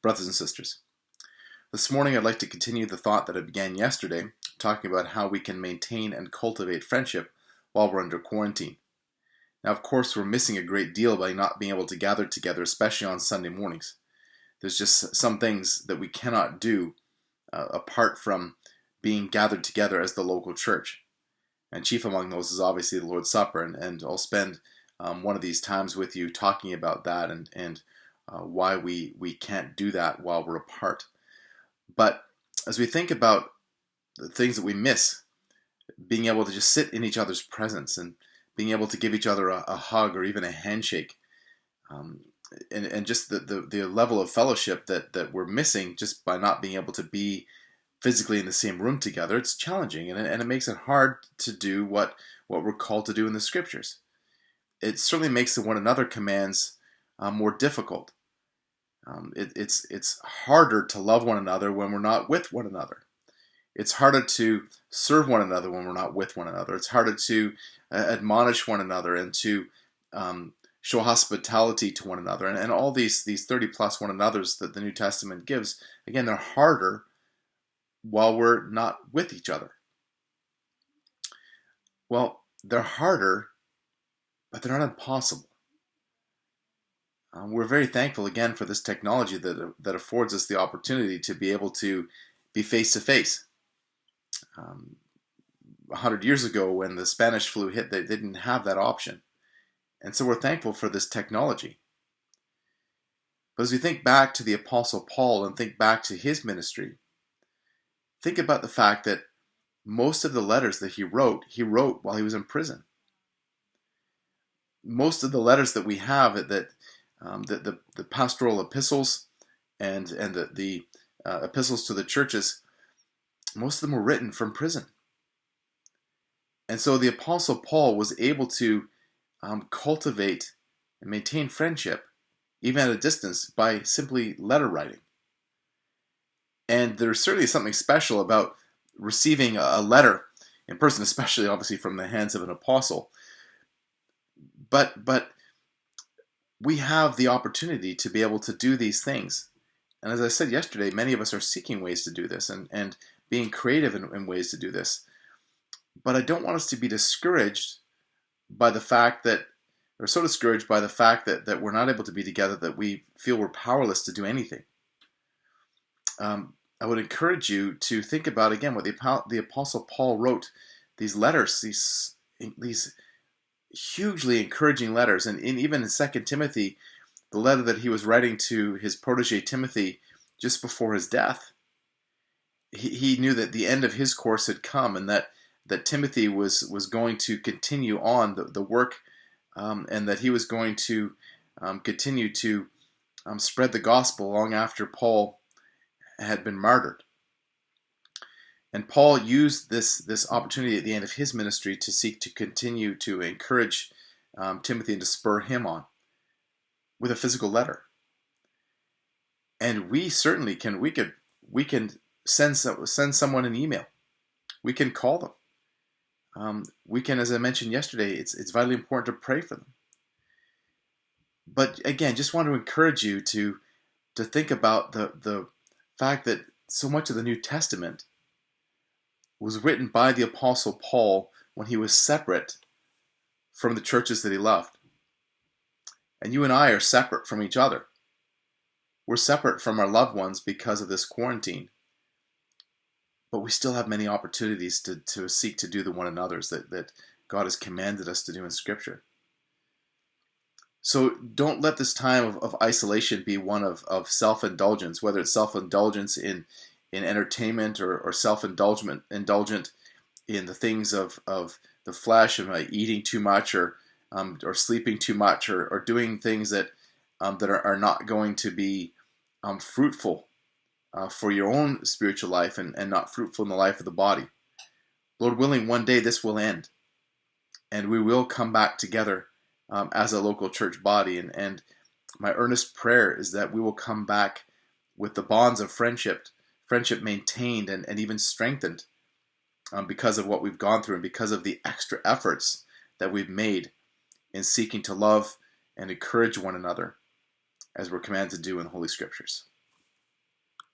Brothers and sisters, this morning I'd like to continue the thought that I began yesterday, talking about how we can maintain and cultivate friendship while we're under quarantine. Now, of course, we're missing a great deal by not being able to gather together, especially on Sunday mornings. There's just some things that we cannot do apart from being gathered together as the local church. And chief among those is obviously the Lord's Supper, and I'll spend one of these times with you talking about that and why we can't do that while we're apart. But as we think about the things that we miss, being able to just sit in each other's presence and being able to give each other a hug or even a handshake, and just the level of fellowship that we're missing just by not being able to be physically in the same room together, it's challenging, and it makes it hard to do what we're called to do in the Scriptures. It certainly makes the one another commands more difficult. It's harder to love one another when we're not with one another. It's harder to serve one another when we're not with one another. It's harder to admonish one another and to show hospitality to one another. And all these 30 plus one another's that the New Testament gives, again, they're harder while we're not with each other. Well, they're harder, but they're not impossible. We're very thankful again for this technology that affords us the opportunity to be able to be face to face. 100 years ago, when the Spanish flu hit, they didn't have that option. And so we're thankful for this technology. But as we think back to the Apostle Paul and think back to his ministry, think about the fact that most of the letters that he wrote while he was in prison. Most of the letters that we have that the pastoral epistles and the epistles to the churches, most of them were written from prison. And so the Apostle Paul was able to cultivate and maintain friendship, even at a distance, by simply letter writing. And there's certainly something special about receiving a letter in person, especially obviously from the hands of an apostle. But we have the opportunity to be able to do these things. And as I said yesterday, many of us are seeking ways to do this and being creative in ways to do this. But I don't want us to be discouraged by the fact that, or so discouraged by the fact that we're not able to be together, that we feel we're powerless to do anything. I would encourage you to think about, again, what the Apostle Paul wrote, these letters, these hugely encouraging letters. And even in 2 Timothy, the letter that he was writing to his protege Timothy just before his death, he knew that the end of his course had come, and that Timothy was going to continue on the work, and that he was going to continue to spread the gospel long after Paul had been martyred. And Paul used this opportunity at the end of his ministry to seek to continue to encourage Timothy and to spur him on with a physical letter. And we certainly can. We can send someone an email. We can call them. We can, as I mentioned yesterday, it's vitally important to pray for them. But again, just want to encourage you to think about the fact that so much of the New Testament was written by the Apostle Paul when he was separate from the churches that he loved. And you and I are separate from each other. We're separate from our loved ones because of this quarantine. But we still have many opportunities to seek to do the one another's that God has commanded us to do in Scripture. So don't let this time of isolation be one of self-indulgence, whether it's self-indulgence in entertainment or self-indulgent in the things of the flesh, and like eating too much or sleeping too much or doing things that are not going to be fruitful for your own spiritual life and not fruitful in the life of the body. Lord willing, one day this will end, and we will come back together as a local church body. And my earnest prayer is that we will come back with the bonds of friendship maintained and even strengthened because of what we've gone through and because of the extra efforts that we've made in seeking to love and encourage one another as we're commanded to do in the Holy Scriptures.